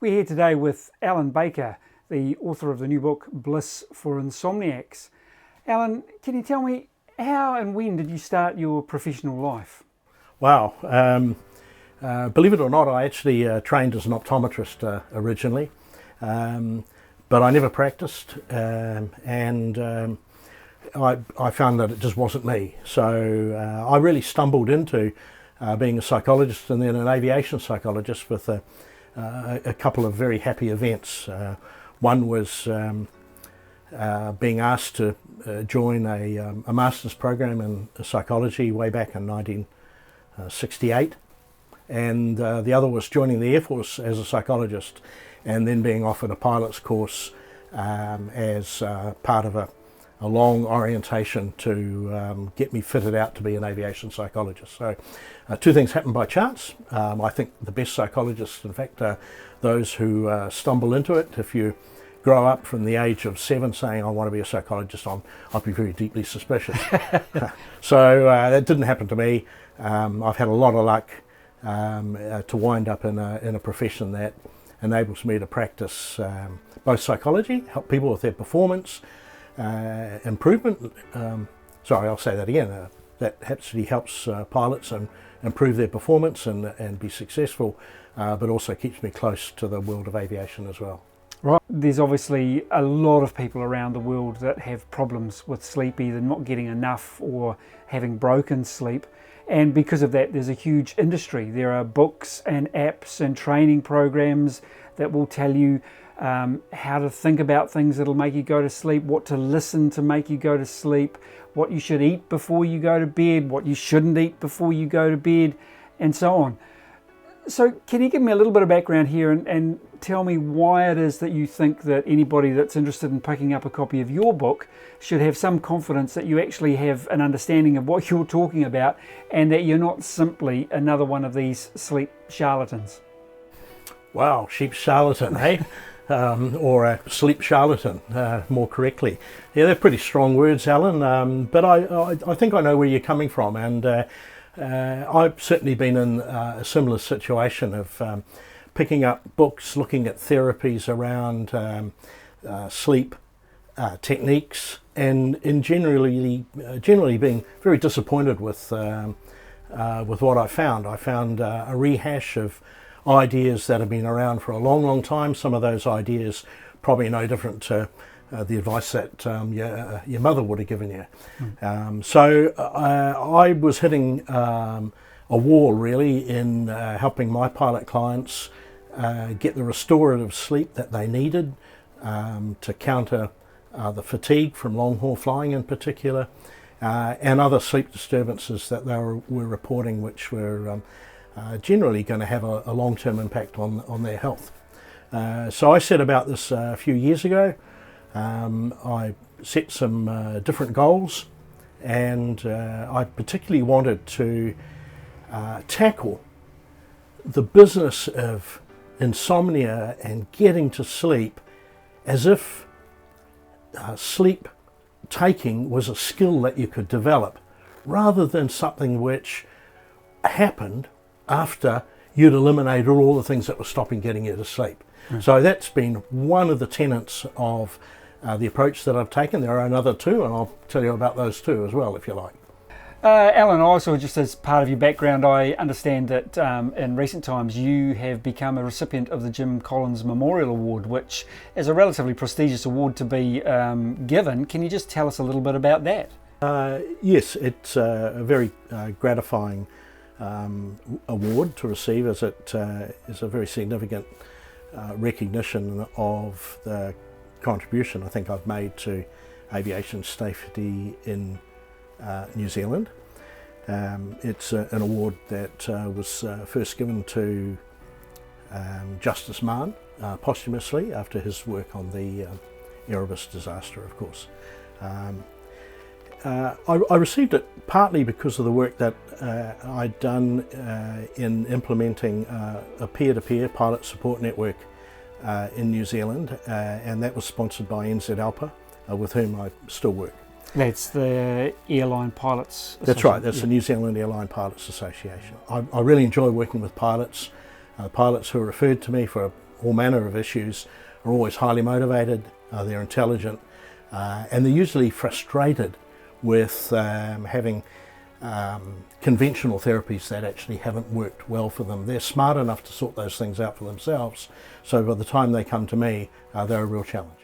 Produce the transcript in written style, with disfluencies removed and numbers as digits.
We're here today with Allan Baker, the author of the new book, BLIS for Insomniacs. Allan, can you tell me how and when did you start your professional life? Wow. Believe it or not, I actually trained as an optometrist originally, but I never practiced, and I found that it just wasn't me. So I really stumbled into being a psychologist and then an aviation psychologist with a couple of very happy events. One was being asked to join a master's program in psychology way back in 1968, and the other was joining the Air Force as a psychologist and then being offered a pilot's course as part of a long orientation to get me fitted out to be an aviation psychologist. So two things happened by chance. I think the best psychologists, in fact, are those who stumble into it. If you grow up from the age of 7 saying, I want to be a psychologist, I'd be very deeply suspicious. So that didn't happen to me. I've had a lot of luck to wind up in a profession that enables me to practice both psychology, help people with their performance, improvement. Sorry, I'll say that again. That actually helps pilots and improve their performance and be successful, but also keeps me close to the world of aviation as well. Right. There's obviously a lot of people around the world that have problems with sleep, either not getting enough or having broken sleep. And because of that, there's a huge industry. There are books and apps and training programs that will tell you how to think about things that'll make you go to sleep, what to listen to make you go to sleep, what you should eat before you go to bed, what you shouldn't eat before you go to bed, and so on. So can you give me a little bit of background here and tell me why it is that you think that anybody that's interested in picking up a copy of your book should have some confidence that you actually have an understanding of what you're talking about and that you're not simply another one of these sleep charlatans? Wow, sheep charlatan, eh? Or a sleep charlatan, more correctly. Yeah, they're pretty strong words, Alan, but I think I know where you're coming from, and I've certainly been in a similar situation of picking up books, looking at therapies around sleep techniques, and generally being very disappointed with what I found. I found a rehash of ideas that have been around for a long time. Some of those ideas probably no different to the advice that your mother would have given you. So I was hitting a wall really in helping my pilot clients get the restorative sleep that they needed to counter the fatigue from long haul flying in particular, and other sleep disturbances that they were reporting, which were generally going to have a long-term impact on their health. So I set about this a few years ago. I set some different goals, and I particularly wanted to tackle the business of insomnia and getting to sleep as if sleep taking was a skill that you could develop, rather than something which happened after you'd eliminated all the things that were stopping getting you to sleep. So that's been one of the tenets of the approach that I've taken. There are another two, and I'll tell you about those two as well, if you like. Allan, also just as part of your background, I understand that in recent times you have become a recipient of the Jim Collins Memorial Award, which is a relatively prestigious award to be given. Can you just tell us a little bit about that? Yes, it's a very gratifying award to receive, as it is a very significant recognition of the contribution I think I've made to aviation safety in New Zealand. It's an award that was first given to Justice Mann posthumously after his work on the Erebus disaster, of course. I received it partly because of the work that I'd done in implementing a peer-to-peer pilot support network in New Zealand, and that was sponsored by NZ-ALPA, with whom I still work. That's the Airline Pilots Association. That's right, that's the New Zealand Airline Pilots Association. I really enjoy working with pilots, pilots who are referred to me for all manner of issues, are always highly motivated, they're intelligent, and they're usually frustrated with having conventional therapies that actually haven't worked well for them. They're smart enough to sort those things out for themselves, so by the time they come to me, they're a real challenge.